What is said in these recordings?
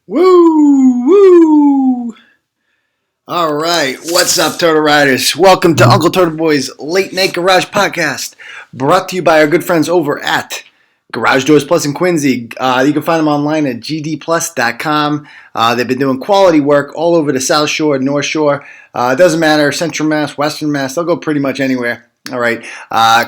Woo! Woo! All right, what's up, Turtle Riders? Welcome to Uncle Turtle Boy's Late Night Garage Podcast, brought to you by our good friends over at Garage Doors Plus in Quincy. You can find them online at gdplus.com. They've been doing quality work all over the South Shore, North Shore. It doesn't matter, Central Mass, Western Mass, they'll go pretty much anywhere. All right,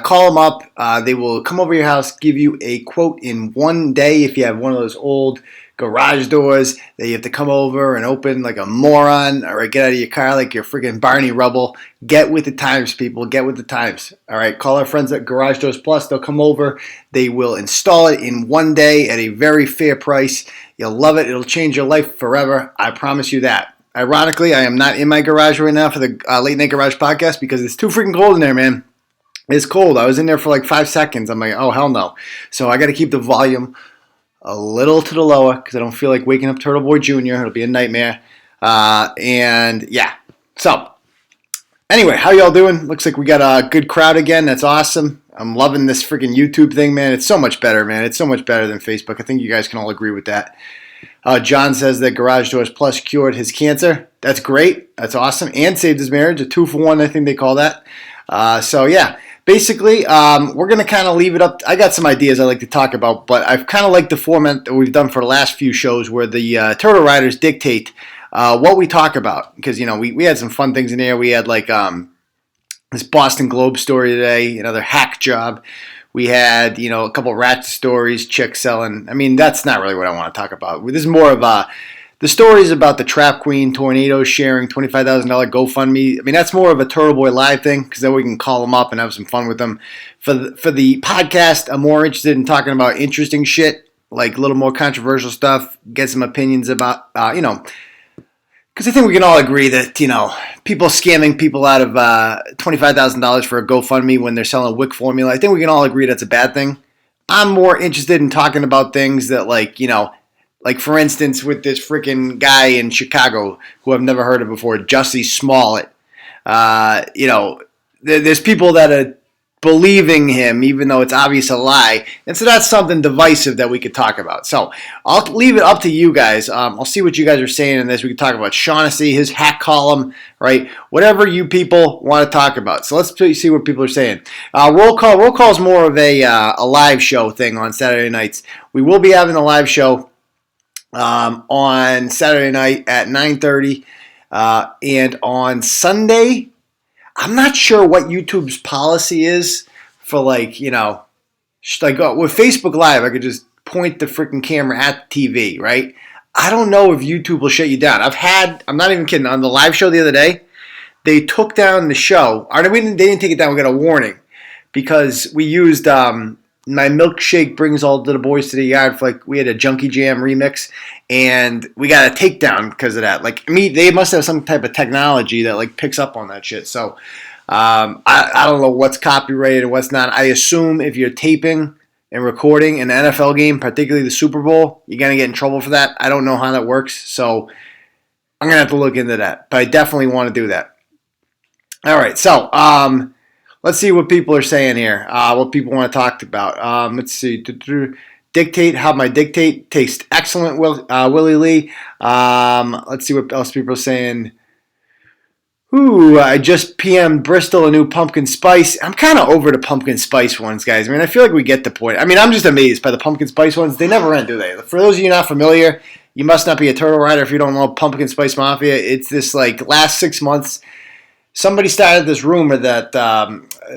call them up. They will come over your house, give you a quote in one day if you have one of those old garage doors that you have to come over and open like a moron, or get out of your car like you're freaking Barney Rubble. Get with the times, people. Get with the times. All right, call our friends at Garage Doors Plus. They'll come over. They will install it in one day at a very fair price. You'll love it. It'll change your life forever. I promise you that. Ironically, I am not in my garage right now for the Late Night Garage Podcast because it's too freaking cold in there, man. It's cold. I was in there for like 5 seconds. I'm like, oh, hell no. So I got to keep the volume a little to the lower because I don't feel like waking up Turtle Boy Jr. It'll be a nightmare. And yeah. So anyway, how y'all doing? Looks like we got a good crowd again. That's awesome. I'm loving this freaking YouTube thing, man. It's so much better, man. It's so much better than Facebook. I think you guys can all agree with that. John says that Garage Doors Plus cured his cancer. That's great. That's awesome. And saved his marriage. A 2-for-1, I think they call that. So yeah. Basically, we're going to kind of leave it up. I got some ideas I like to talk about, but I've kind of liked the format that we've done for the last few shows where the Turtle Riders dictate what we talk about. Because, you know, we had some fun things in there. We had like this Boston Globe story today, another hack job. We had, you know, a couple ratchet stories, chicks selling. I mean, that's not really what I want to talk about. This is more of the stories about the Trap Queen Tornado sharing $25,000 GoFundMe. I mean, that's more of a Turtle Boy Live thing because then we can call them up and have some fun with them. For the podcast, I'm more interested in talking about interesting shit, like a little more controversial stuff, get some opinions about, you know, because I think we can all agree that, you know, people scamming people out of $25,000 for a GoFundMe when they're selling WIC formula, I think we can all agree that's a bad thing. I'm more interested in talking about things that, like, you know, like, for instance, with this freaking guy in Chicago who I've never heard of before, Jussie Smollett. You know, there's people that are believing him, even though it's obvious a lie. And so that's something divisive that we could talk about. So I'll leave it up to you guys. I'll see what you guys are saying in this. We can talk about Shaughnessy, his hack column, right? Whatever you people want to talk about. So let's see what people are saying. Roll call. Roll call is more of a live show thing on Saturday nights. We will be having a live show on Saturday night at 9:30, and on Sunday, I'm not sure what YouTube's policy is for, like, you know, like with Facebook Live, I could just point the freaking camera at the TV, right? I don't know if YouTube will shut you down. I'm not even kidding, on the live show the other day, they took down the show. They didn't take it down, we got a warning, because we used My Milkshake Brings All the Boys to the Yard for, like, we had a Junkie Jam remix, and we got a takedown because of that. Like, they must have some type of technology that, like, picks up on that shit. So I don't know what's copyrighted and what's not. I assume if you're taping and recording an NFL game, particularly the Super Bowl, you're going to get in trouble for that. I don't know how that works, so I'm going to have to look into that. But I definitely want to do that. All right, so let's see what people are saying here, what people want to talk about. Let's see. Dictate, how my dictate tastes excellent, Willie Lee. Let's see what else people are saying. Ooh, I just PM'd Bristol a new pumpkin spice. I'm kind of over the pumpkin spice ones, guys. I mean, I feel like we get the point. I mean, I'm just amazed by the pumpkin spice ones. They never end, do they? For those of you not familiar, you must not be a Turtle Rider if you don't know Pumpkin Spice Mafia. It's this, like, last 6 months, somebody started this rumor that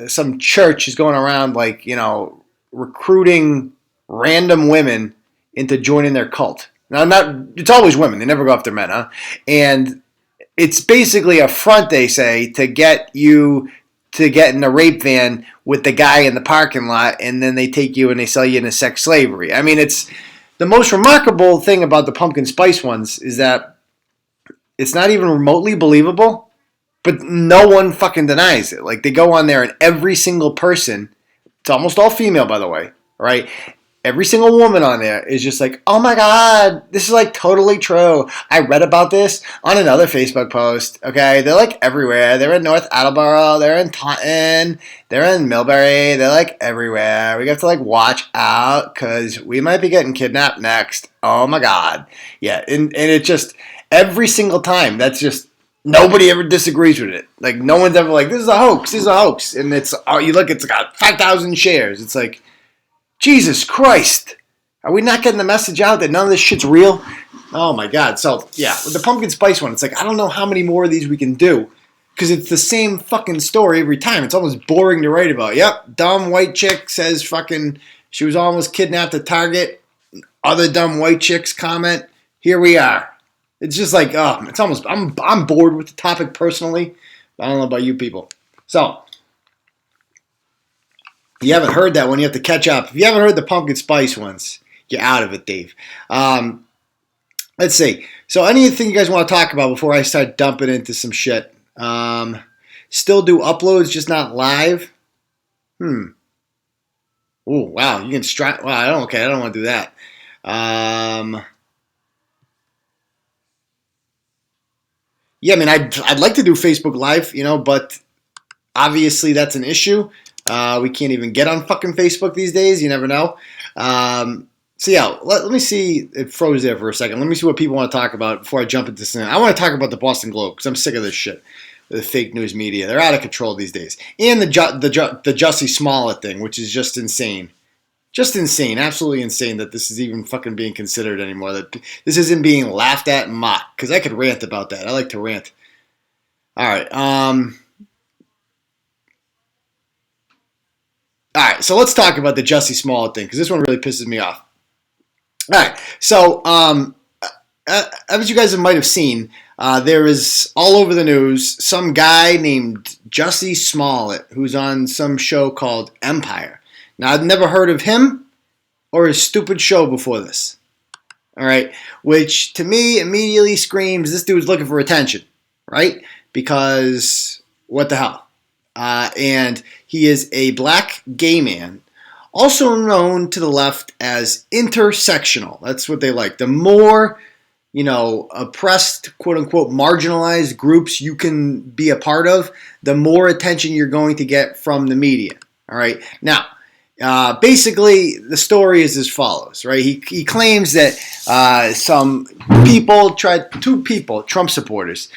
some church is going around, like, you know, recruiting random women into joining their cult. Now, it's always women. They never go after men, huh? And it's basically a front, they say, to get you to get in a rape van with the guy in the parking lot, and then they take you and they sell you into sex slavery. I mean, it's the most remarkable thing about the pumpkin spice ones is that it's not even remotely believable, but no one fucking denies it. Like, they go on there and every single person, it's almost all female, by the way, right? every single woman on there is just like, oh my God, this is like totally true. I read about this on another Facebook post. Okay, they're like everywhere. They're in North Attleboro. They're in Taunton. They're in Millbury. They're like everywhere. We have to like watch out because we might be getting kidnapped next. Oh my God. Yeah, and it just, every single time, that's just, nobody ever disagrees with it. Like, no one's ever like, this is a hoax, this is a hoax. And it's, oh, you look, it's got 5,000 shares. It's like, Jesus Christ. Are we not getting the message out that none of this shit's real? Oh my God. So, yeah, with the pumpkin spice one, it's like, I don't know how many more of these we can do. Because it's the same fucking story every time. It's almost boring to write about. Yep, dumb white chick says fucking, she was almost kidnapped at Target. Other dumb white chicks comment. Here we are. It's just like, oh, it's almost, I'm bored with the topic personally. I don't know about you people. So, if you haven't heard that one, you have to catch up. If you haven't heard the pumpkin spice ones, you're out of it, Dave. Let's see. So, anything you guys want to talk about before I start dumping into some shit? Still do uploads, just not live? Oh, wow. You can strike. Wow, I don't want to do that. Yeah, I mean, I'd like to do Facebook Live, but obviously that's an issue. We can't even get on fucking Facebook these days. You never know. So yeah, let me see. It froze there for a second. Let me see what people want to talk about before I jump into this. I want to talk about the Boston Globe because I'm sick of this shit. The fake news media. They're out of control these days. And the Jussie Smollett thing, which is just insane. Just insane. Absolutely insane that this is even fucking being considered anymore. That this isn't being laughed at and mocked. Because I could rant about that. I like to rant. All right. All right. So let's talk about the Jussie Smollett thing. Because this one really pisses me off. All right. So, as you guys might have seen, there is all over the news some guy named Jussie Smollett who's on some show called Empire. Now, I've never heard of him or his stupid show before this. All right. Which to me immediately screams this dude's looking for attention. Right? Because what the hell? And he is a black gay man, also known to the left as intersectional. That's what they like. The more, oppressed, quote unquote, marginalized groups you can be a part of, the more attention you're going to get from the media. All right. Now, basically, the story is as follows, right? He claims that two people, Trump supporters,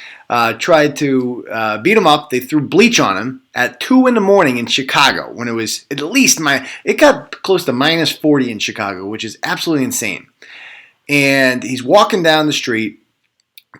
tried to beat him up. They threw bleach on him at 2 a.m. in Chicago when it was at least it got close to minus 40 in Chicago, which is absolutely insane. And he's walking down the street.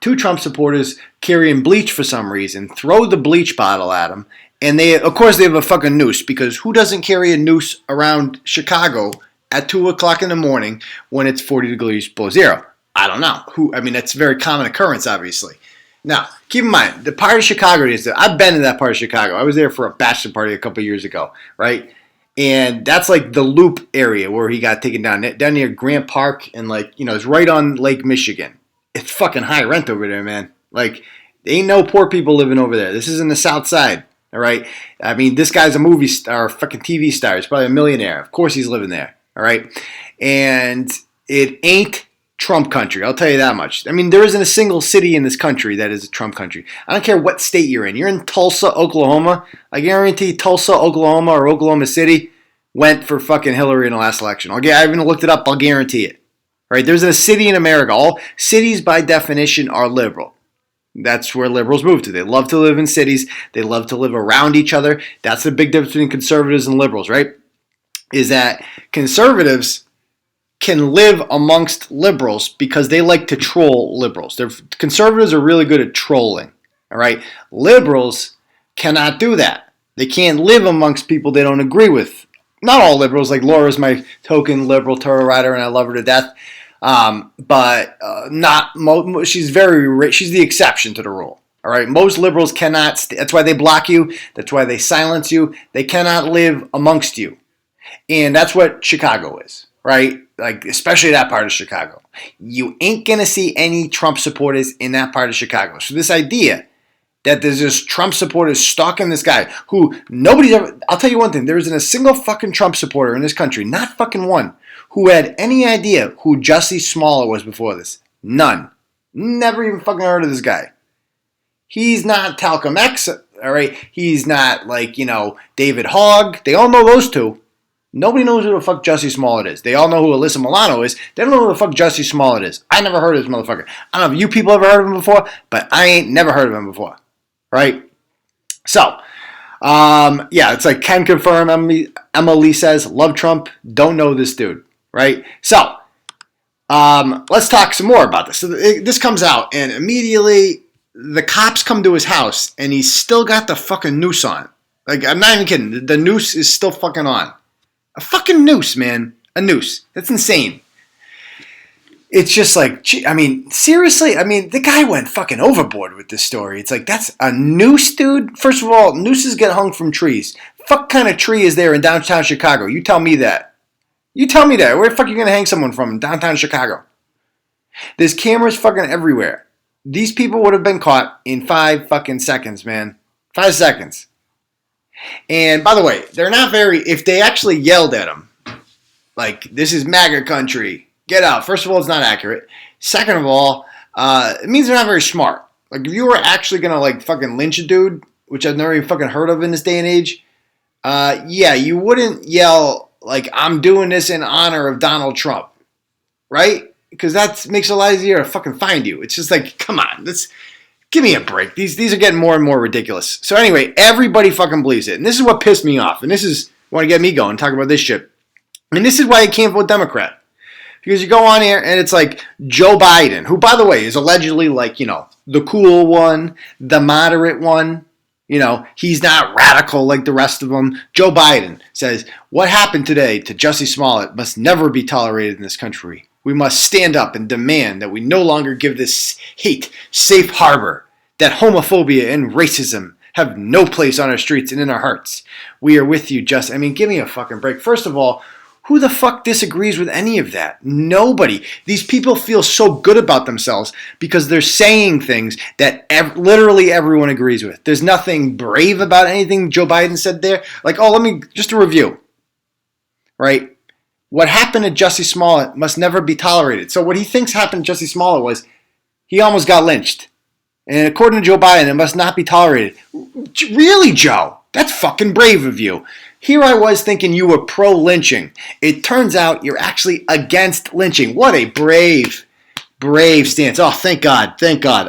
Two Trump supporters carrying bleach for some reason throw the bleach bottle at him. And they have a fucking noose because who doesn't carry a noose around Chicago at 2 o'clock in the morning when it's 40 degrees below zero? I don't know. That's a very common occurrence, obviously. Now, keep in mind, the part of Chicago I've been in that part of Chicago. I was there for a bachelor party a couple years ago, right? And that's like the Loop area where he got taken down near Grant Park and it's right on Lake Michigan. It's fucking high rent over there, man. Like, there ain't no poor people living over there. This is in the South Side. All right. I mean, this guy's a movie star, fucking TV star. He's probably a millionaire. Of course he's living there. All right. And it ain't Trump country. I'll tell you that much. I mean, there isn't a single city in this country that is a Trump country. I don't care what state you're in. You're in Tulsa, Oklahoma. I guarantee Tulsa, Oklahoma or Oklahoma City went for fucking Hillary in the last election. I even looked it up. I'll guarantee it. All right. There's a city in America. All cities by definition are liberal. That's where liberals move to. They love to live in cities. They love to live around each other. That's the big difference between conservatives and liberals, right? Is that conservatives can live amongst liberals because they like to troll liberals. Conservatives are really good at trolling, all right? Liberals cannot do that. They can't live amongst people they don't agree with. Not all liberals. Like Laura's my token liberal Toro rider, and I love her to death. But she's she's the exception to the rule. All right. Most liberals cannot, that's why they block you. That's why they silence you. They cannot live amongst you. And that's what Chicago is, right? Like, especially that part of Chicago. You ain't going to see any Trump supporters in that part of Chicago. So this idea that there's this Trump supporters stalking this guy who nobody's ever, I'll tell you one thing, there isn't a single fucking Trump supporter in this country, not fucking one, who had any idea who Jussie Smollett was before this? None. Never even fucking heard of this guy. He's not Talcum X, all right? He's not like, David Hogg. They all know those two. Nobody knows who the fuck Jussie Smollett is. They all know who Alyssa Milano is. They don't know who the fuck Jussie Smollett is. I never heard of this motherfucker. I don't know if you people ever heard of him before, but I ain't never heard of him before, right? So, it's like can confirm. Emily says, love Trump, don't know this dude, right? So, let's talk some more about this. So this comes out, and immediately the cops come to his house, and he's still got the fucking noose on. Like, I'm not even kidding. The noose is still fucking on. A fucking noose, man. A noose. That's insane. It's just like, seriously? The guy went fucking overboard with this story. It's like, that's a noose, dude? First of all, nooses get hung from trees. Fuck kind of tree is there in downtown Chicago? You tell me that. You tell me that. Where the fuck are you going to hang someone from in downtown Chicago? There's cameras fucking everywhere. These people would have been caught in 5 fucking seconds, man. 5 seconds. And by the way, they're not if they actually yelled at him, like, this is MAGA country, get out. First of all, it's not accurate. Second of all, it means they're not very smart. Like, if you were actually going to, like, fucking lynch a dude, which I've never even fucking heard of in this day and age, you wouldn't yell, like, I'm doing this in honor of Donald Trump, right? Because that makes it a lot easier to fucking find you. It's just like, come on, give me a break. These are getting more and more ridiculous. So anyway, everybody fucking believes it. And this is what pissed me off. And this is want to get me going, talk about this shit. And this is why I can't vote Democrat. Because you go on here and it's like Joe Biden, who, by the way, is allegedly like, the cool one, the moderate one. He's not radical like the rest of them. Joe Biden says, what happened today to Jussie Smollett must never be tolerated in this country. We must stand up and demand that we no longer give this hate safe harbor, that homophobia and racism have no place on our streets and in our hearts. We are with you, Jussie. Give me a fucking break. First of all, who the fuck disagrees with any of that? Nobody. These people feel so good about themselves because they're saying things that literally everyone agrees with. There's nothing brave about anything Joe Biden said there. Like, just a review, right? What happened to Jussie Smollett must never be tolerated. So what he thinks happened to Jussie Smollett was he almost got lynched. And according to Joe Biden, it must not be tolerated. Really, Joe? That's fucking brave of you. Here I was thinking you were pro-lynching. It turns out you're actually against lynching. What a brave stance. Oh, thank God. Thank God.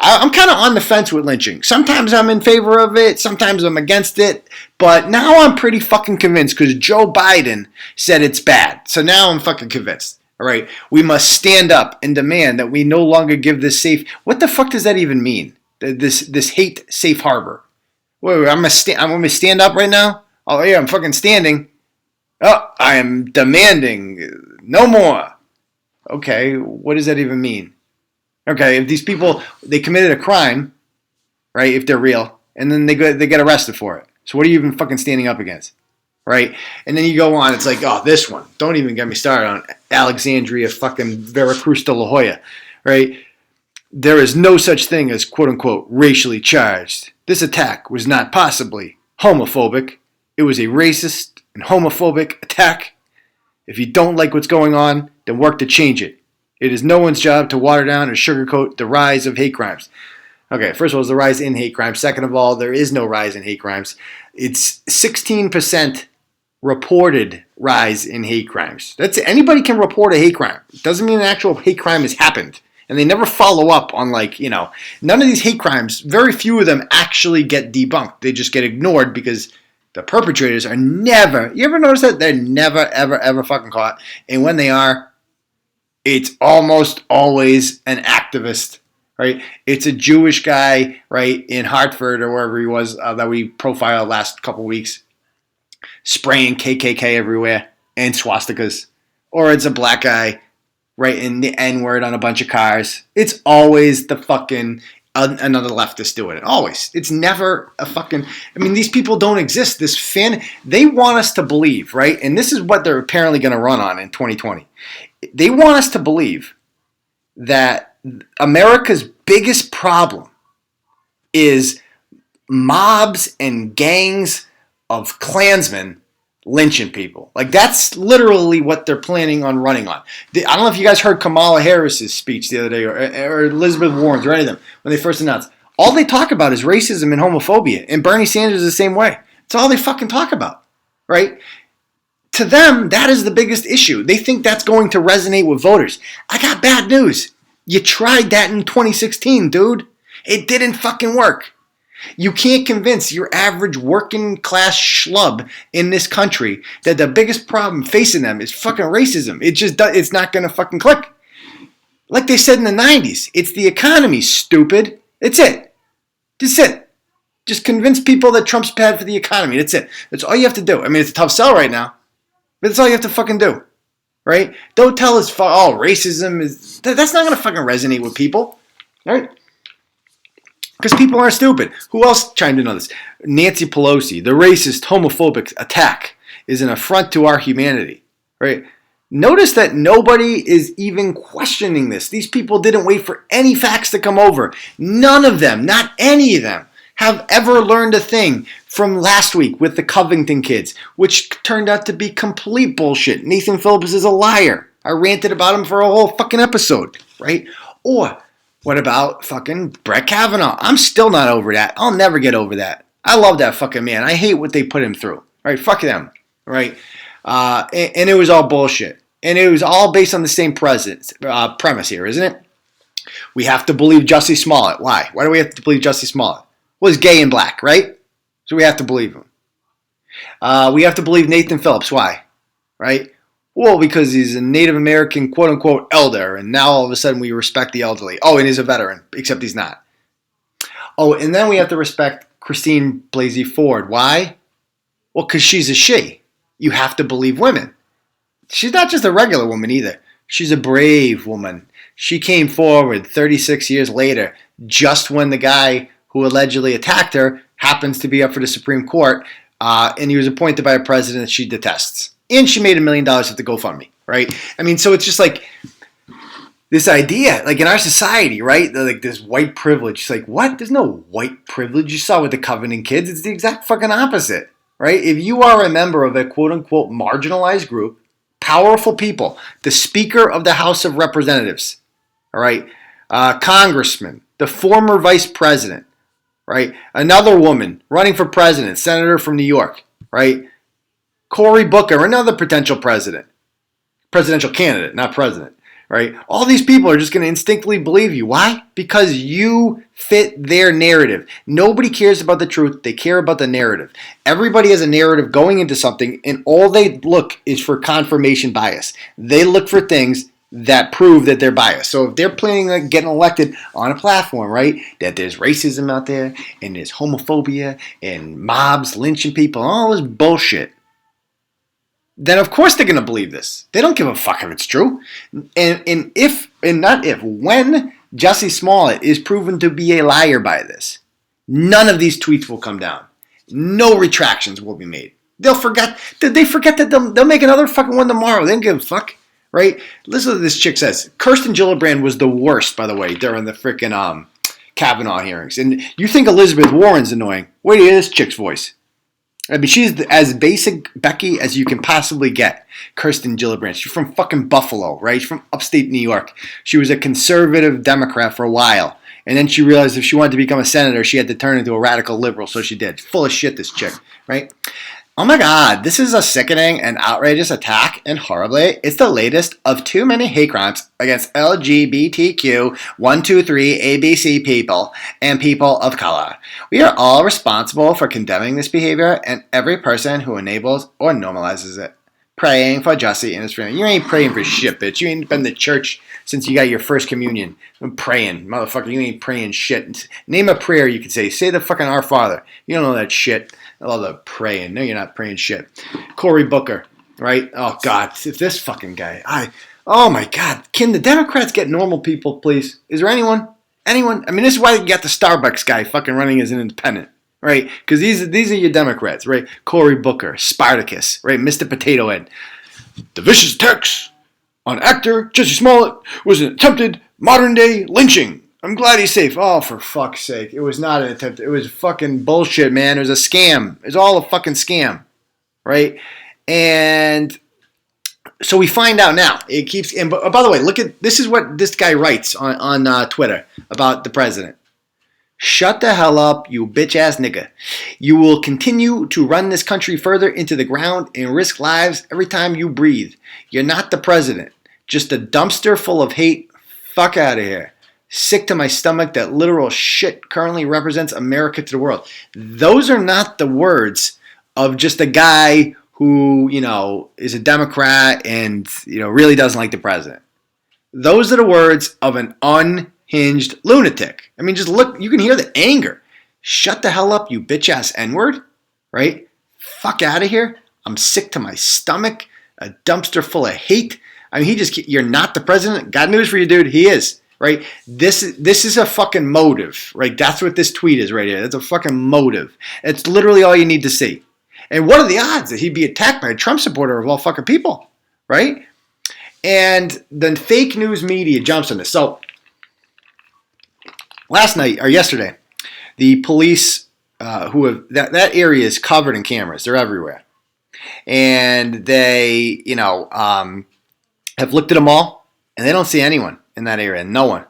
I'm kind of on the fence with lynching. Sometimes I'm in favor of it. Sometimes I'm against it. But now I'm pretty fucking convinced because Joe Biden said it's bad. So now I'm fucking convinced. All right. We must stand up and demand that we no longer give this safe. What the fuck does that even mean? This hate safe harbor. Wait, I'm gonna stand up right now? Oh yeah, I'm fucking standing. Oh, I am demanding no more. Okay, what does that even mean? Okay, if these people, they committed a crime, right, if they're real, and then they get arrested for it. So what are you even fucking standing up against? Right? And then you go on, it's like, oh, this one. Don't even get me started on Alexandria fucking Veracruz de La Hoya. Right? There is no such thing as quote-unquote racially charged. This attack was not possibly homophobic. It was a racist and homophobic attack. If you don't like what's going on, then work to change it. It is no one's job to water down or sugarcoat the rise of hate crimes. Okay, first of all, it's the rise in hate crimes. Second of all, there is no rise in hate crimes. It's 16% reported rise in hate crimes. Anybody can report a hate crime. It doesn't mean an actual hate crime has happened. And they never follow up on none of these hate crimes, very few of them actually get debunked. They just get ignored because the perpetrators are never, you ever notice that? They're never, ever, ever fucking caught. And when they are, it's almost always an activist, right? It's a Jewish guy, right, in Hartford or wherever he was that we profiled last couple weeks, spraying KKK everywhere and swastikas. Or it's a black guy, right, in the N-word on a bunch of cars. It's always the fucking another leftist doing it. Always. It's never a fucking... these people don't exist. They want us to believe, right? And this is what they're apparently going to run on in 2020. They want us to believe that America's biggest problem is mobs and gangs of Klansmen lynching people. Like, that's literally what they're planning on running on. I don't know if you guys heard Kamala Harris's speech the other day, or Elizabeth Warren's, or any of them, when they first announced. All they talk about is racism and homophobia. And Bernie Sanders is the same way. That's all they fucking talk about, right? To them, that is the biggest issue. They think that's going to resonate with voters. I got bad news. You tried that in 2016, dude. It didn't fucking work. You can't convince your average working class schlub in this country that the biggest problem facing them is fucking racism. It's not going to fucking click. Like they said in the 90s, it's the economy, stupid. It's it. That's it. Just convince people that Trump's bad for the economy. That's it. That's all you have to do. I mean, it's a tough sell right now, but that's all you have to fucking do, right? Don't tell us, racism is... That's not going to fucking resonate with people, right? Because people aren't stupid. Who else chimed in on this? Nancy Pelosi, the racist, homophobic attack is an affront to our humanity, right? Notice that nobody is even questioning this. These people didn't wait for any facts to come over. None of them, not any of them, have ever learned a thing from last week with the Covington kids, which turned out to be complete bullshit. Nathan Phillips is a liar. I ranted about him for a whole fucking episode, right? Or what about fucking Brett Kavanaugh? I'm still not over that. I'll never get over that. I love that fucking man. I hate what they put him through, right? Fuck them, right? And it was all bullshit. And it was all based on the same premise here, isn't it? We have to believe Jussie Smollett. Why? Why do we have to believe Jussie Smollett? Well, he's gay and black, right? So we have to believe him. We have to believe Nathan Phillips. Why? Right? Well, because he's a Native American, quote-unquote, elder, and now all of a sudden we respect the elderly. Oh, and he's a veteran, except he's not. Oh, and then we have to respect Christine Blasey Ford. Why? Well, because she's a she. You have to believe women. She's not just a regular woman either. She's a brave woman. She came forward 36 years later, just when the guy who allegedly attacked her happens to be up for the Supreme Court, and he was appointed by a president that she detests. And she made $1 million at the GoFundMe, right? I mean, so it's just like this idea, like in our society, right? Like this white privilege. It's like, what? There's no white privilege. You saw with the Covenant kids. It's the exact fucking opposite, right? If you are a member of a quote-unquote marginalized group, powerful people, the Speaker of the House of Representatives, all right, Congressman, the former Vice President, right, another woman running for president, Senator from New York, right, Cory Booker, another potential presidential candidate, not president, right? All these people are just going to instinctively believe you. Why? Because you fit their narrative. Nobody cares about the truth. They care about the narrative. Everybody has a narrative going into something, and all they look is for confirmation bias. They look for things that prove that they're biased. So if they're planning on getting elected on a platform, right, that there's racism out there, and there's homophobia, and mobs lynching people, all this bullshit, then of course they're going to believe this. They don't give a fuck if it's true. And when Jussie Smollett is proven to be a liar by this, none of these tweets will come down. No retractions will be made. They forget that they'll make another fucking one tomorrow. They don't give a fuck, right? Listen to what this chick says. Kirsten Gillibrand was the worst, by the way, during the freaking Kavanaugh hearings. And you think Elizabeth Warren's annoying. Wait to hear this chick's voice. I mean, she's as basic Becky as you can possibly get. Kirsten Gillibrand. She's from fucking Buffalo, right? She's from upstate New York. She was a conservative Democrat for a while. And then she realized if she wanted to become a senator, she had to turn into a radical liberal. So she did. Full of shit, this chick, right? Oh my God, this is a sickening and outrageous attack, and horribly, it's the latest of too many hate crimes against LGBTQ 123 ABC people and people of color. We are all responsible for condemning this behavior and every person who enables or normalizes it. Praying for Jussie and his family. You ain't praying for shit, bitch. You ain't been to church since you got your first communion. I'm praying. Motherfucker, you ain't praying shit. Name a prayer you could say. Say the fucking Our Father. You don't know that shit. I love the praying. No, you're not praying shit. Cory Booker, right? Oh, God. This fucking guy. Oh, my God. Can the Democrats get normal people, please? Is there anyone? Anyone? I mean, this is why you got the Starbucks guy fucking running as an independent, right? Because these are your Democrats, right? Cory Booker, Spartacus, right? Mr. Potato Head. The vicious attacks on actor Jussie Smollett was an attempted modern-day lynching. I'm glad he's safe. Oh, for fuck's sake. It was not an attempt. It was fucking bullshit, man. It was a scam. It was all a fucking scam, right? And so we find out now. It keeps. And by the way, look at this is what this guy writes on Twitter about the president. Shut the hell up, you bitch ass nigga. You will continue to run this country further into the ground and risk lives every time you breathe. You're not the president. Just a dumpster full of hate. Fuck out of here. Sick to my stomach that literal shit currently represents America to the world. Those are not the words of just a guy who, is a Democrat and, really doesn't like the president. Those are the words of an unhinged lunatic. I mean, just look, you can hear the anger. Shut the hell up, you bitch ass N-word, right? Fuck out of here. I'm sick to my stomach. A dumpster full of hate. I mean, you're not the president. Got news for you, dude. He is, right? This is a fucking motive, right? That's what this tweet is right here. It's a fucking motive. It's literally all you need to see. And what are the odds that he'd be attacked by a Trump supporter of all fucking people, right? And the fake news media jumps on this. So yesterday, the police that area is covered in cameras. They're everywhere. And they, have looked at them all, and they don't see anyone in that area, no one.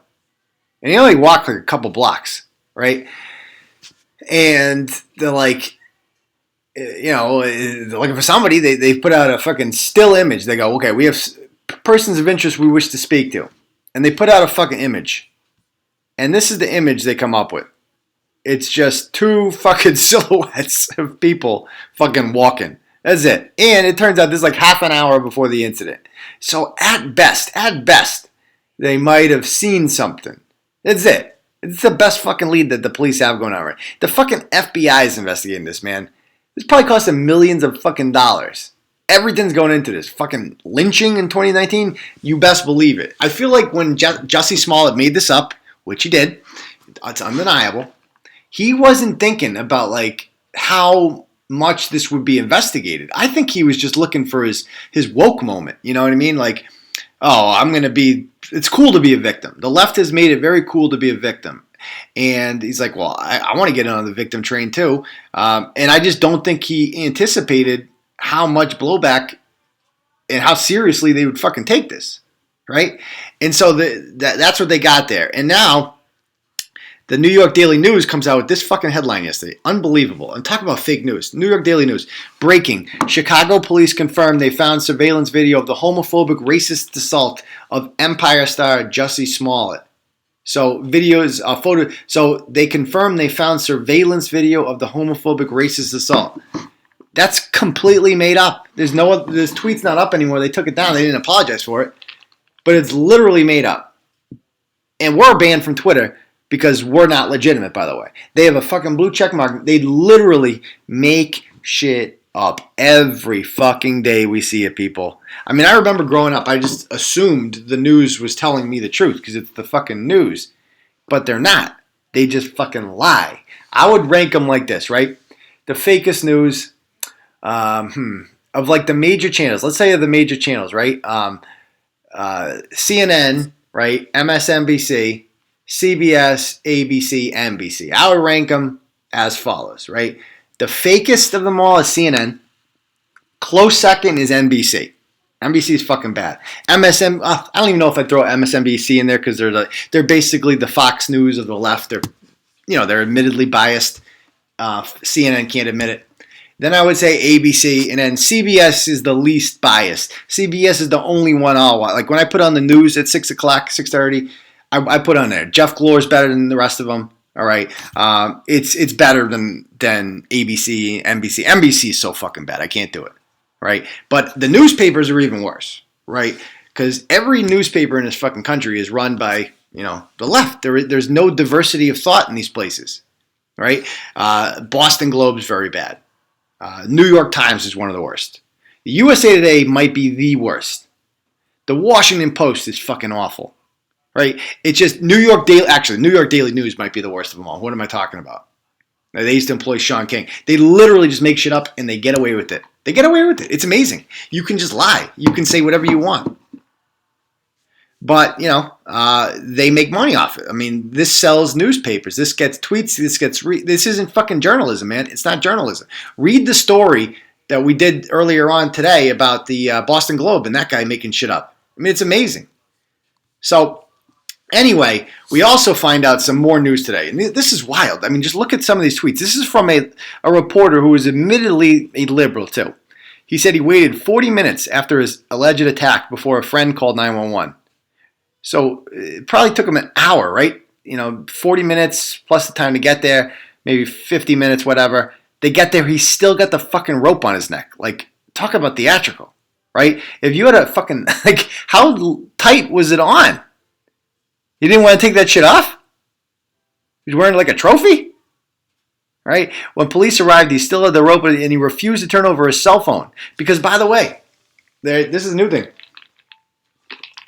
And you only walk like a couple blocks, right? And they're like, looking for somebody. They put out a fucking still image. They go, okay, we have persons of interest we wish to speak to. And they put out a fucking image. And this is the image they come up with. It's just two fucking silhouettes of people fucking walking. That's it. And it turns out this is like half an hour before the incident. So at best, they might have seen something. That's it. It's the best fucking lead that the police have going on right. The fucking FBI is investigating this, man. This probably cost them millions of fucking dollars. Everything's going into this. Fucking lynching in 2019, you best believe it. I feel like when Jussie Smollett made this up, which he did, it's undeniable, he wasn't thinking about like how much this would be investigated. I think he was just looking for his woke moment. You know what I mean? Like, it's cool to be a victim. The left has made it very cool to be a victim. And he's like, well, I want to get on the victim train too. And I just don't think he anticipated how much blowback and how seriously they would fucking take this, right? And so that's what they got there. And now the New York Daily News comes out with this fucking headline yesterday. Unbelievable. And talk about fake news. New York Daily News. Breaking. Chicago police confirmed they found surveillance video of the homophobic racist assault of Empire star Jussie Smollett. So So they confirmed they found surveillance video of the homophobic racist assault. That's completely made up. This tweet's not up anymore. They took it down. They didn't apologize for it. But it's literally made up. And we're banned from Twitter because we're not legitimate, by the way. They have a fucking blue check mark. They literally make shit up every fucking day we see it, people. I mean, I remember growing up, I just assumed the news was telling me the truth because it's the fucking news. But they're not. They just fucking lie. I would rank them like this, right? The fakest news of like the major channels. Let's say the major channels, right? CNN, right? MSNBC, CBS, ABC, NBC. I would rank them as follows, right? The fakest of them all is CNN. Close second is NBC. NBC is fucking bad. I don't even know if I'd throw MSNBC in there because they're basically the Fox News of the left. They're admittedly biased. CNN can't admit it. Then I would say ABC, and then CBS is the least biased. CBS is the only one I'll watch. Like when I put on the news at 6 o'clock, 6:30, I put on there. Jeff Glor's better than the rest of them. All right, it's better than ABC, NBC. NBC is so fucking bad. I can't do it. Right, but the newspapers are even worse. Right, because every newspaper in this fucking country is run by the left. There's no diversity of thought in these places. Right, Boston Globe is very bad. New York Times is one of the worst. The USA Today might be the worst. The Washington Post is fucking awful. Right? It's just New York Daily News might be the worst of them all. What am I talking about? They used to employ Sean King. They literally just make shit up and they get away with it. They get away with it. It's amazing. You can just lie. You can say whatever you want. But, they make money off it. I mean, this sells newspapers. This gets tweets. This isn't fucking journalism, man. It's not journalism. Read the story that we did earlier on today about the Boston Globe and that guy making shit up. I mean, it's amazing. So anyway, we also find out some more news today. And this is wild. I mean, just look at some of these tweets. This is from a reporter who is admittedly a liberal, too. He said he waited 40 minutes after his alleged attack before a friend called 911. So it probably took him an hour, right? 40 minutes plus the time to get there, maybe 50 minutes, whatever. They get there, he's still got the fucking rope on his neck. Like, talk about theatrical, right? If you had a fucking, like, how tight was it on? You didn't want to take that shit off? He's wearing like a trophy? Right? When police arrived, he still had the rope and he refused to turn over his cell phone. Because, by the way, this is a new thing.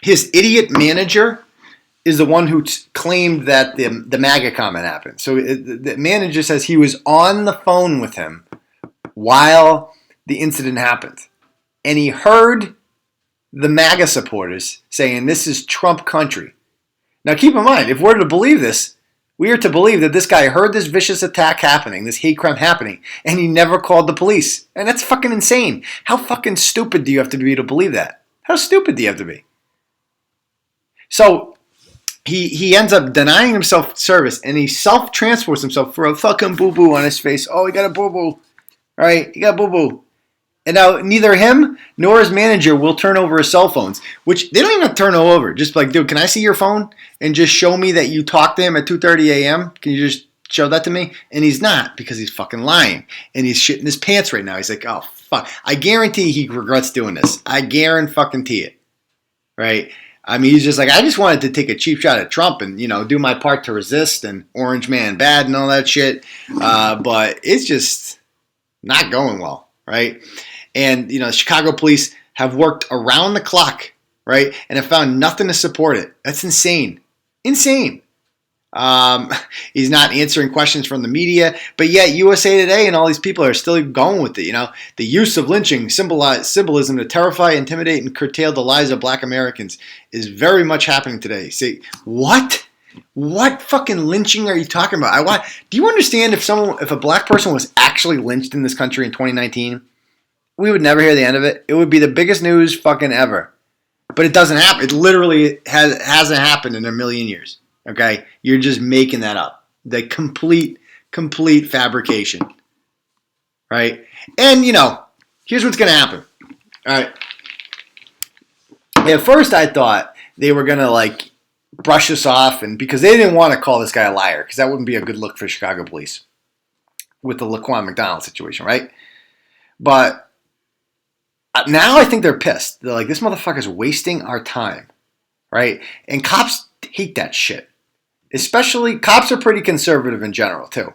His idiot manager is the one who claimed that the MAGA comment happened. So the manager says he was on the phone with him while the incident happened. And he heard the MAGA supporters saying, this is Trump country. Now keep in mind, if we're to believe this, we are to believe that this guy heard this vicious attack happening, this hate crime happening, and he never called the police. And that's fucking insane. How fucking stupid do you have to be to believe that? How stupid do you have to be? So he ends up denying himself service, and he self-transports himself for a fucking boo-boo on his face. Oh, he got a boo-boo. All right, he got boo-boo. And now neither him nor his manager will turn over his cell phones, which they don't even turn over. Just like, dude, can I see your phone and just show me that you talked to him at 2:30 a.m.? Can you just show that to me? And he's not, because he's fucking lying. And he's shitting his pants right now. He's like, oh, fuck. I guarantee he regrets doing this. I guarantee it. Right? I mean, he's just like, I just wanted to take a cheap shot at Trump and, do my part to resist and Orange Man bad and all that shit. But it's just not going well, right? And, the Chicago police have worked around the clock, right? And have found nothing to support it. That's insane. Insane. He's not answering questions from the media, but yet USA Today and all these people are still going with it. The use of lynching symbolism to terrify, intimidate, and curtail the lives of black Americans is very much happening today. Say, what? What fucking lynching are you talking about? Do you understand if a black person was actually lynched in this country in 2019? We would never hear the end of it. It would be the biggest news fucking ever. But it doesn't happen. It literally hasn't happened in a million years. Okay? You're just making that up. The complete fabrication. Right? And, here's what's going to happen. All right. At first I thought they were going to, brush this off, and because they didn't want to call this guy a liar, because that wouldn't be a good look for Chicago police with the Laquan McDonald situation, right? But now I think they're pissed. They're like, this motherfucker's wasting our time, right? And cops hate that shit. Especially, cops are pretty conservative in general, too.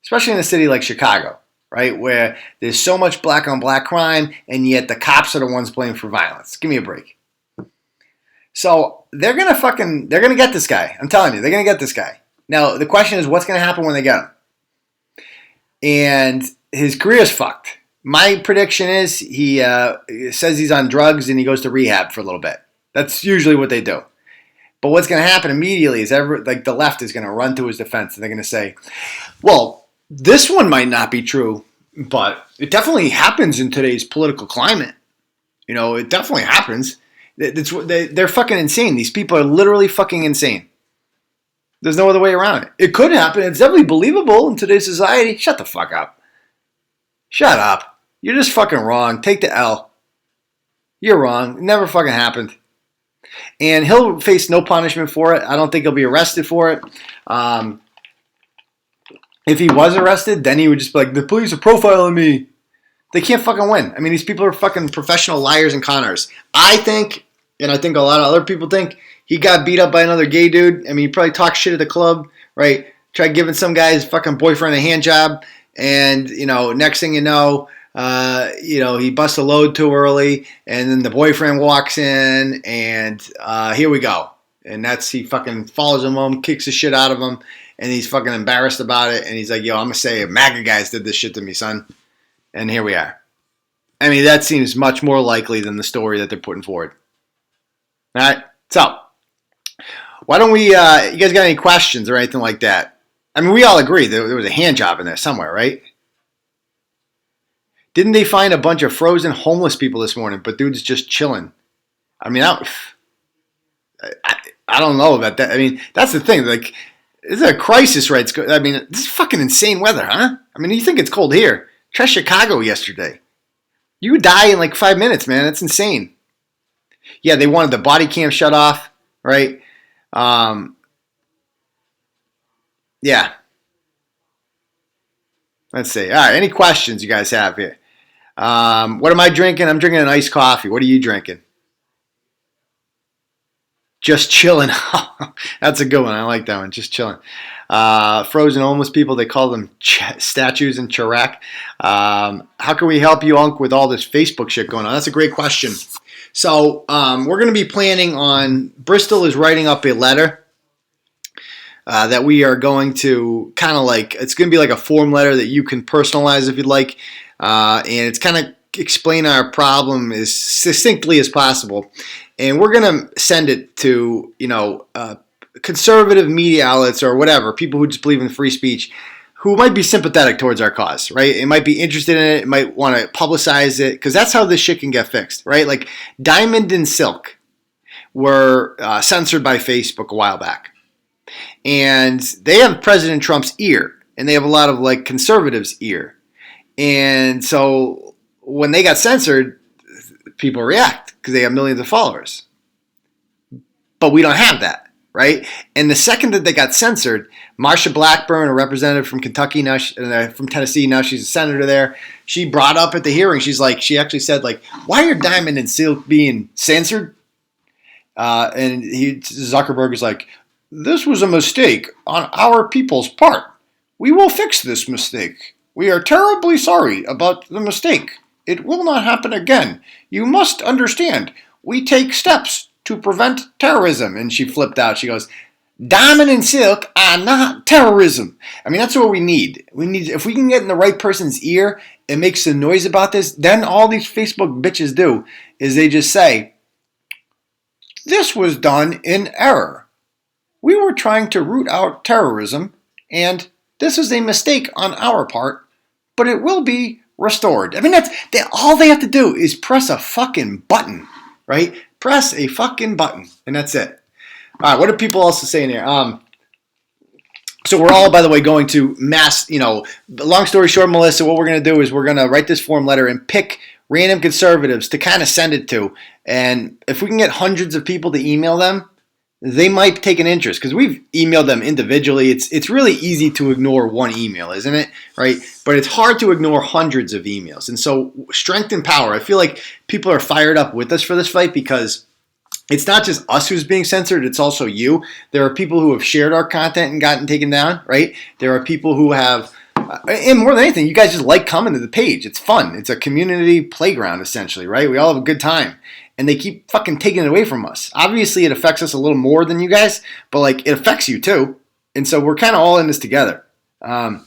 Especially in a city like Chicago, right? Where there's so much black on black crime, and yet the cops are the ones blamed for violence. Give me a break. So they're going to get this guy. I'm telling you, they're going to get this guy. Now, the question is, what's going to happen when they get him? And his career is fucked. My prediction is he says he's on drugs and he goes to rehab for a little bit. That's usually what they do. But what's going to happen immediately is the left is going to run to his defense and they're going to say, well, this one might not be true, but it definitely happens in today's political climate. It definitely happens. They're fucking insane. These people are literally fucking insane. There's no other way around it. It could happen. It's definitely believable in today's society. Shut the fuck up. Shut up. You're just fucking wrong. Take the L. You're wrong. It never fucking happened. And he'll face no punishment for it. I don't think he'll be arrested for it. If he was arrested, then he would just be like, the police are profiling me. They can't fucking win. I mean, these people are fucking professional liars and conners. I think, and I think a lot of other people think, he got beat up by another gay dude. I mean, he probably talked shit at the club, right? Tried giving some guy's fucking boyfriend a hand job. And, next thing you know, he busts a load too early, and then the boyfriend walks in, and here we go. And he fucking follows him home, kicks the shit out of him, and he's fucking embarrassed about it, and he's like, yo, I'm going to say MAGA guys did this shit to me, son. And here we are. I mean, that seems much more likely than the story that they're putting forward. All right, so why don't we, you guys got any questions or anything like that? I mean, we all agree there was a hand job in there somewhere, right? Didn't they find a bunch of frozen homeless people this morning? But dude's just chilling. I mean, I don't know about that. I mean, that's the thing. Like, it's a crisis, right? I mean, this is fucking insane weather, huh? I mean, you think it's cold here. Try Chicago yesterday. You would die in like 5 minutes, man. It's insane. Yeah, they wanted the body cam shut off, right? Yeah. Let's see. All right, any questions you guys have here? What am I drinking? I'm drinking an iced coffee. What are you drinking? Just chilling. That's a good one. I like that one. Just chilling. Frozen homeless people, they call them statues in Chirac. How can we help you, Unc, with all this Facebook shit going on? That's a great question. So we're going to be planning on, Bristol is writing up a letter that we are going to kind of like, it's going to be like a form letter that you can personalize if you'd like. And it's kind of explain our problem as succinctly as possible. And we're going to send it to, conservative media outlets or whatever, people who just believe in free speech, who might be sympathetic towards our cause, right? It might be interested in it. It might want to publicize it because that's how this shit can get fixed, right? Like Diamond and Silk were censored by Facebook a while back. And they have President Trump's ear, and they have a lot of like conservatives' ear. And so when they got censored, people react because they have millions of followers. But we don't have that, right? And the second that they got censored, Marsha Blackburn, a representative from Kentucky, now from Tennessee, now she's a senator there. She brought up at the hearing, she actually said, like, why are Diamond and Silk being censored? And Zuckerberg is like, this was a mistake on our people's part. We will fix this mistake. We are terribly sorry about the mistake. It will not happen again. You must understand, we take steps to prevent terrorism. And she flipped out. She goes, Diamond and Silk are not terrorism. I mean, that's what we need. If we can get in the right person's ear and make some noise about this, then all these Facebook bitches do is they just say, this was done in error. We were trying to root out terrorism, and this is a mistake on our part, but it will be restored. I mean, all they have to do is press a fucking button, right? Press a fucking button, and that's it. All right, what are people also saying here? So we're all, by the way, going to mass, long story short, Melissa, what we're going to do is we're going to write this form letter and pick random conservatives to kind of send it to. And if we can get hundreds of people to email them, they might take an interest because we've emailed them individually. It's really easy to ignore one email, isn't it? Right? But it's hard to ignore hundreds of emails. And so strength and power. I feel like people are fired up with us for this fight because it's not just us who's being censored, it's also you. There are people who have shared our content and gotten taken down, right? There are people who have, and more than anything, you guys just like coming to the page. It's fun. It's a community playground, essentially, right? We all have a good time. And they keep fucking taking it away from us. Obviously, it affects us a little more than you guys, but like it affects you too. And so we're kind of all in this together. Why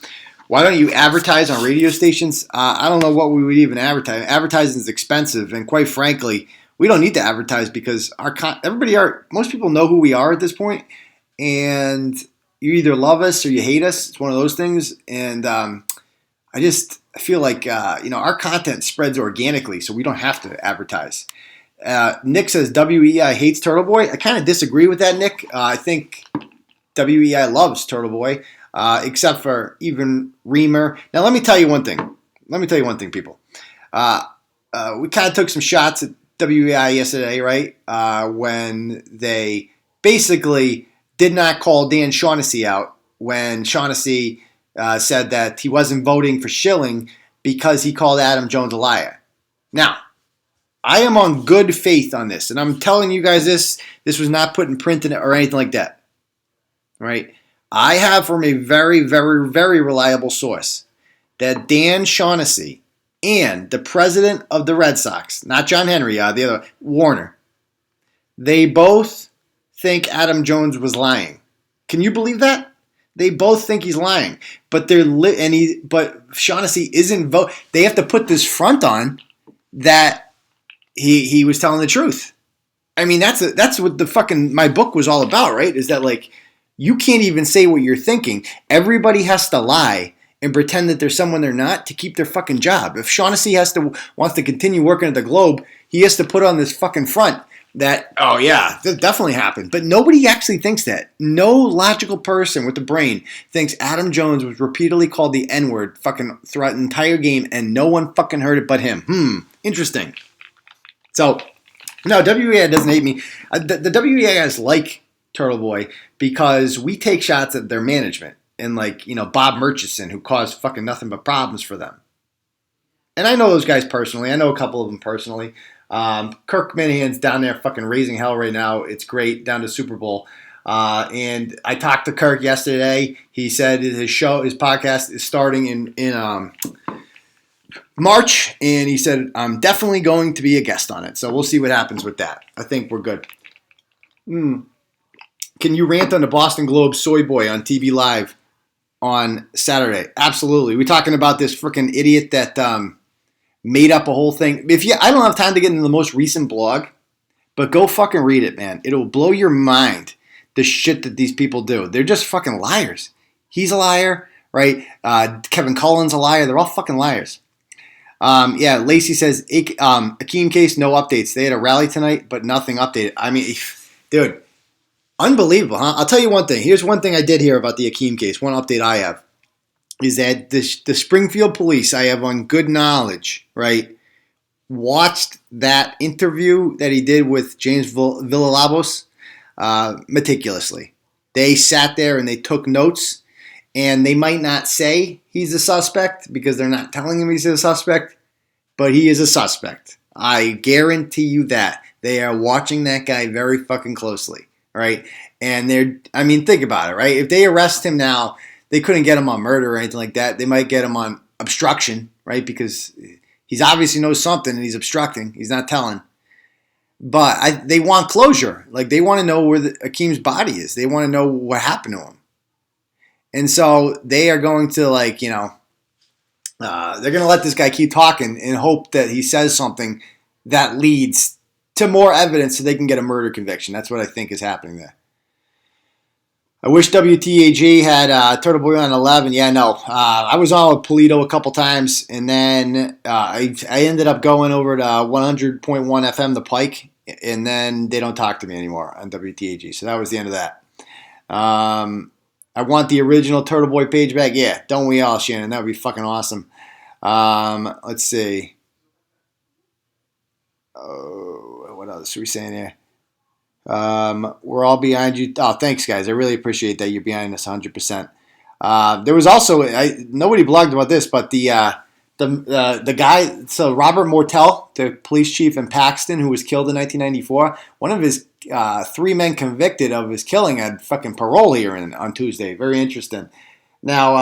don't you advertise on radio stations? I don't know what we would even advertise. Advertising is expensive, and quite frankly, we don't need to advertise because most people know who we are at this point, and you either love us or you hate us. It's one of those things, and I feel like our content spreads organically, so we don't have to advertise. Nick says WEI hates Turtle Boy. I kind of disagree with that, Nick. I think WEI loves Turtle Boy, except for even Reamer. Now, let me tell you one thing. People. We kind of took some shots at WEI yesterday, right? When they basically did not call Dan Shaughnessy out when Shaughnessy said that he wasn't voting for Schilling because he called Adam Jones a liar. Now, I am on good faith on this, and I'm telling you guys this was not put in print or anything like that, right? I have from a very, very, very reliable source that Dan Shaughnessy and the president of the Red Sox, not John Henry, the other, Warner, they both think Adam Jones was lying. Can you believe that? They both think he's lying, but but Shaughnessy isn't vote. They have to put this front on that he was telling the truth. I mean, that's what the fucking my book was all about, right? Is that like you can't even say what you're thinking. Everybody has to lie and pretend that they're someone they're not to keep their fucking job. If Shaughnessy wants to continue working at the Globe, he has to put on this fucking front that, oh yeah, that definitely happened. But nobody actually thinks that. No logical person with a brain thinks Adam Jones was repeatedly called the N-word fucking throughout the entire game and no one fucking heard it but him. Interesting. So, no, WEI doesn't hate me. The WEI guys like Turtle Boy because we take shots at their management and Bob Murchison, who caused fucking nothing but problems for them. And I know those guys personally. I know a couple of them personally. Kirk Minahan's down there fucking raising hell right now. It's great, down to Super Bowl. And I talked to Kirk yesterday. He said his podcast is starting in March, and he said, I'm definitely going to be a guest on it. So we'll see what happens with that. I think we're good. Can you rant on the Boston Globe soy boy on TV Live on Saturday? Absolutely. We're talking about this freaking idiot that made up a whole thing. I don't have time to get into the most recent blog, but go fucking read it, man. It'll blow your mind, the shit that these people do. They're just fucking liars. He's a liar, right? Kevin Cullen's a liar. They're all fucking liars. Lacey says, Akeem case, no updates. They had a rally tonight, but nothing updated. I mean, dude, unbelievable, huh? I'll tell you one thing. Here's one thing I did hear about the Akeem case. One update I have is that the Springfield police, I have on good knowledge, right, watched that interview that he did with James Villalobos meticulously. They sat there and they took notes, and they might not say he's a suspect because they're not telling him he's a suspect, but he is a suspect. I guarantee you that. They are watching that guy very fucking closely, right? And think about it, right? If they arrest him now, they couldn't get him on murder or anything like that. They might get him on obstruction, right? Because he's obviously knows something and he's obstructing. He's not telling. But they want closure. They want to know where Akeem's body is. They want to know what happened to him. And so they are going to they're going to let this guy keep talking and hope that he says something that leads to more evidence so they can get a murder conviction. That's what I think is happening there. I wish WTAG had Turtle Boy on 11. Yeah, no. I was on with Polito a couple times, and then I ended up going over to 100.1 FM, The Pike, and then they don't talk to me anymore on WTAG. So that was the end of that. I want the original Turtle Boy page back. Yeah, don't we all, Shannon? That would be fucking awesome. Let's see. Oh, what else are we saying here? We're all behind you. Oh, thanks, guys. I really appreciate that you're behind us 100%. There was also nobody blogged about this, but the guy. So Robert Mortel, the police chief in Paxton, who was killed in 1994. One of his 3 men convicted of his killing had fucking parole hearing on Tuesday. Very interesting. Now,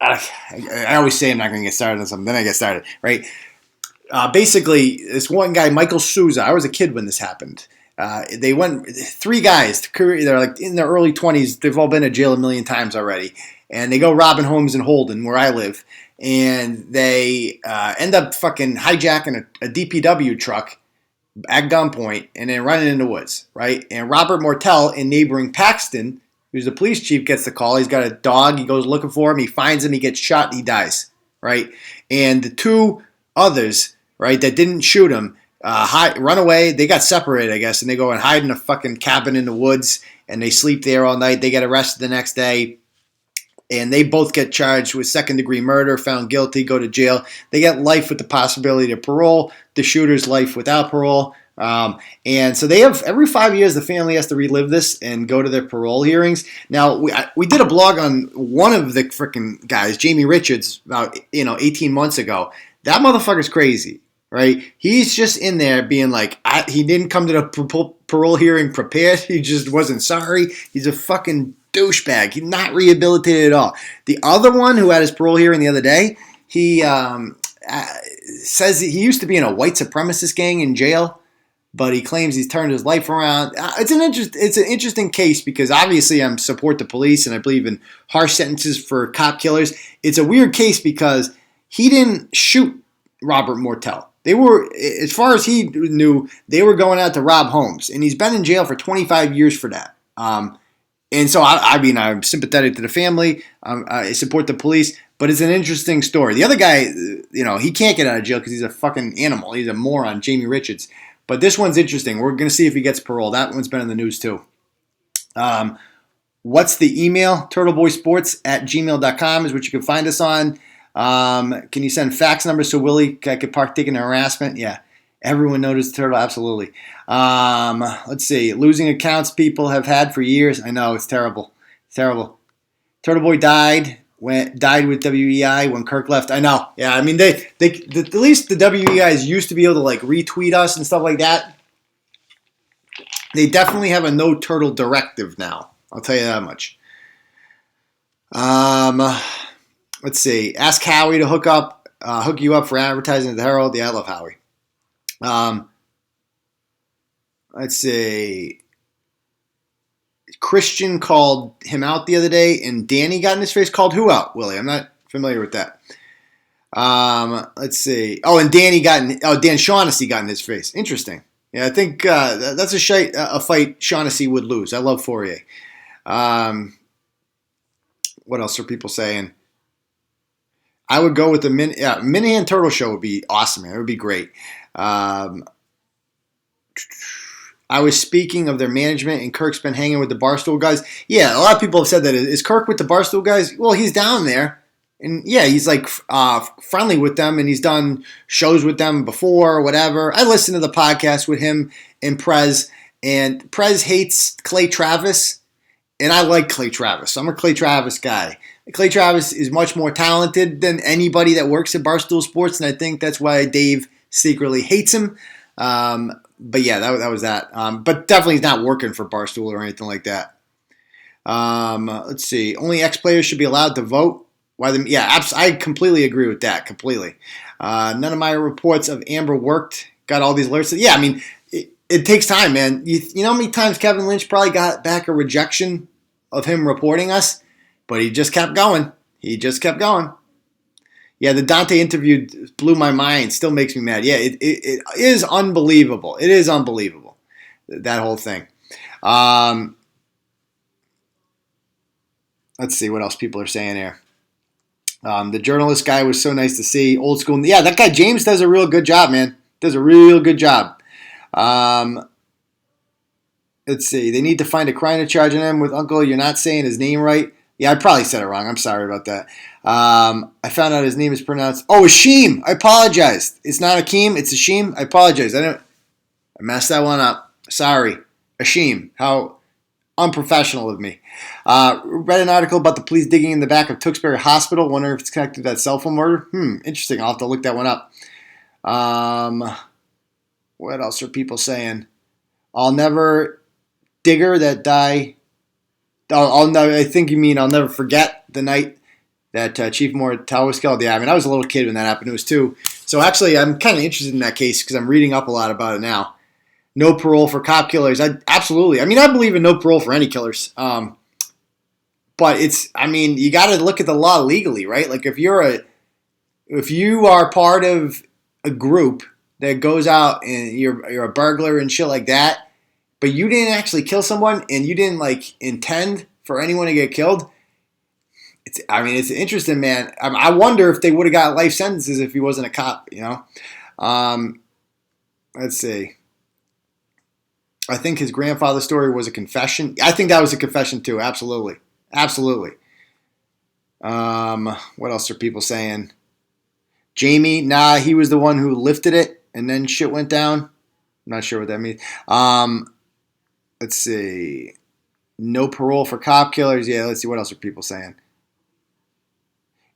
I always say I'm not going to get started on something, then I get started, right? Basically, this one guy, Michael Souza, I was a kid when this happened. They went 3 guys. They're in their early 20s. They've all been to jail a million times already. And they go robbing homes in Holden, where I live. And they end up fucking hijacking a DPW truck at gunpoint and then running into the woods, right? And Robert Mortel in neighboring Paxton, who's the police chief, gets the call. He's got a dog. He goes looking for him. He finds him. He gets shot and he dies, right? And the 2 others, right, that didn't shoot him, run away. They got separated, I guess, and they go and hide in a fucking cabin in the woods, and they sleep there all night. They get arrested the next day, and they both get charged with second-degree murder, found guilty, go to jail. They get life with the possibility of parole. The shooter's life without parole. And so they have, every 5 years, the family has to relive this and go to their parole hearings. Now, we did a blog on one of the freaking guys, Jamie Richards, about 18 months ago. That motherfucker's crazy. Right? He's just in there being he didn't come to the parole hearing prepared. He just wasn't sorry. He's a fucking douchebag. He's not rehabilitated at all. The other one who had his parole hearing the other day, he says he used to be in a white supremacist gang in jail, but he claims he's turned his life around. It's an interesting case because obviously I support the police and I believe in harsh sentences for cop killers. It's a weird case because he didn't shoot Robert Mortel. They were, as far as he knew, they were going out to rob homes. And he's been in jail for 25 years for that. And so, I mean, I'm sympathetic to the family. I support the police, but it's an interesting story. The other guy, he can't get out of jail because he's a fucking animal. He's a moron, Jamie Richards. But this one's interesting. We're going to see if he gets parole. That one's been in the news too. What's the email? turtleboysports@gmail.com is what you can find us on. Can you send fax numbers so Willie could partake in harassment? Yeah. Everyone noticed Turtle, absolutely. Let's see. Losing accounts people have had for years. I know, it's terrible. It's terrible. Turtle Boy died with WEI when Kirk left. I know. Yeah, I mean, at least the WEIs used to be able to like retweet us and stuff like that. They definitely have a no turtle directive now. I'll tell you that much. Let's see. Ask Howie to hook you up for advertising at the Herald. Yeah, I love Howie. Let's see. Christian called him out the other day, and Danny got in his face. Called who out, Willie? I'm not familiar with that. Let's see. Oh, and Dan Shaughnessy got in his face. Interesting. Yeah, I think that's a fight Shaughnessy would lose. I love Fourier. What else are people saying? I would go with the Minahan Turtle Show would be awesome, man. It would be great. I was speaking of their management, and Kirk's been hanging with the Barstool guys. Yeah, a lot of people have said that. Is Kirk with the Barstool guys? Well, he's down there. And yeah, he's like friendly with them, and he's done shows with them before or whatever. I listened to the podcast with him and Prez, and Prez hates Clay Travis, and I like Clay Travis. I'm a Clay Travis guy. Clay Travis is much more talented than anybody that works at Barstool Sports, and I think that's why Dave secretly hates him. But yeah, that was that. But definitely he's not working for Barstool or anything like that. Let's see. Only ex-players should be allowed to vote. I completely agree with that. Completely. None of my reports of Amber worked. Got all these alerts. Yeah, I mean, it takes time, man. You know how many times Kevin Lynch probably got back a rejection of him reporting us? But he just kept going. Yeah, the Dante interview blew my mind. Still makes me mad. Yeah, it is unbelievable. It is unbelievable, that whole thing. Let's see what else people are saying here. The journalist guy was so nice to see. Old school. Yeah, that guy James does a real good job, man. Does a real good job. Let's see. They need to find a crime to charge on him with Uncle. You're not saying his name right. Yeah, I probably said it wrong. I'm sorry about that. I found out his name is pronounced. Oh, Ashim. I apologize. It's not Akeem. It's Ashim. I apologize. I messed that one up. Sorry. Ashim. How unprofessional of me. Read an article about the police digging in the back of Tewksbury Hospital. Wondering if it's connected to that cell phone murder. Interesting. I'll have to look that one up. What else are people saying? I'll never digger that die. I think you mean I'll never forget the night that Chief Mortel was killed. Yeah, I mean, I was a little kid when that happened. It was too. So actually, I'm kind of interested in that case because I'm reading up a lot about it now. No parole for cop killers. Absolutely. I mean, I believe in no parole for any killers. But you got to look at the law legally, right? Like if you are part of a group that goes out and you're a burglar and shit like that, but you didn't actually kill someone and you didn't intend for anyone to get killed. It's interesting, man. I wonder if they would have got life sentences if he wasn't a cop, Let's see. I think his grandfather's story was a confession. I think that was a confession too. Absolutely. Absolutely. What else are people saying? Jamie, he was the one who lifted it and then shit went down. I'm not sure what that means. Let's see. No parole for cop killers. Yeah, let's see. What else are people saying?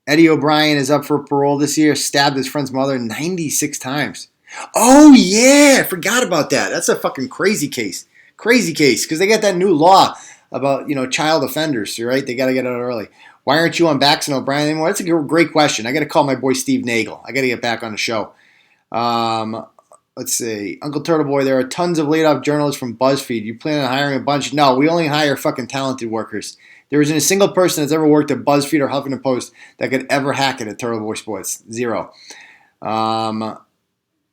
Eddie O'Brien is up for parole this year. Stabbed his friend's mother 96 times. Oh, yeah. I forgot about that. That's a fucking crazy case. Crazy case. Because they got that new law about, child offenders, right? They got to get out early. Why aren't you on Bax and O'Brien anymore? That's a great question. I got to call my boy Steve Nagel. I got to get back on the show. Let's see. Uncle Turtle Boy, there are tons of laid-off journalists from BuzzFeed. You plan on hiring a bunch? No, we only hire fucking talented workers. There isn't a single person that's ever worked at BuzzFeed or Huffington Post that could ever hack it at Turtle Boy Sports. Zero.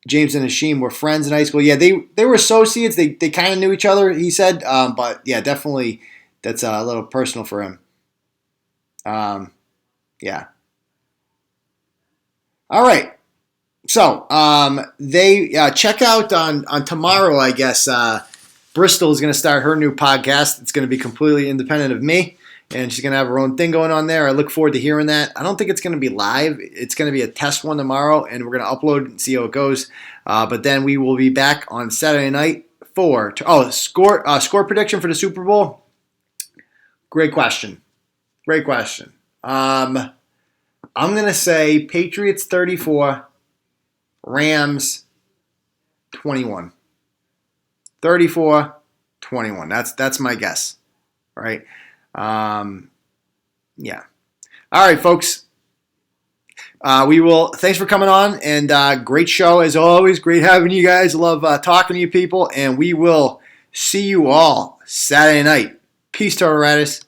James and Ashim were friends in high school. Yeah, they were associates. They kind of knew each other, he said. But yeah, definitely that's a little personal for him. Yeah. All right. So they check out on tomorrow, I guess. Bristol is going to start her new podcast. It's going to be completely independent of me, and she's going to have her own thing going on there. I look forward to hearing that. I don't think it's going to be live. It's going to be a test one tomorrow, and we're going to upload and see how it goes. But then we will be back on Saturday night for score prediction for the Super Bowl. Great question. I'm going to say Patriots 34, Rams 21. 34-21. That's my guess. All right. Yeah. All right, folks. Thanks for coming on, and great show as always. Great having you guys. Love talking to you people, and we will see you all Saturday night. Peace, Total Riders.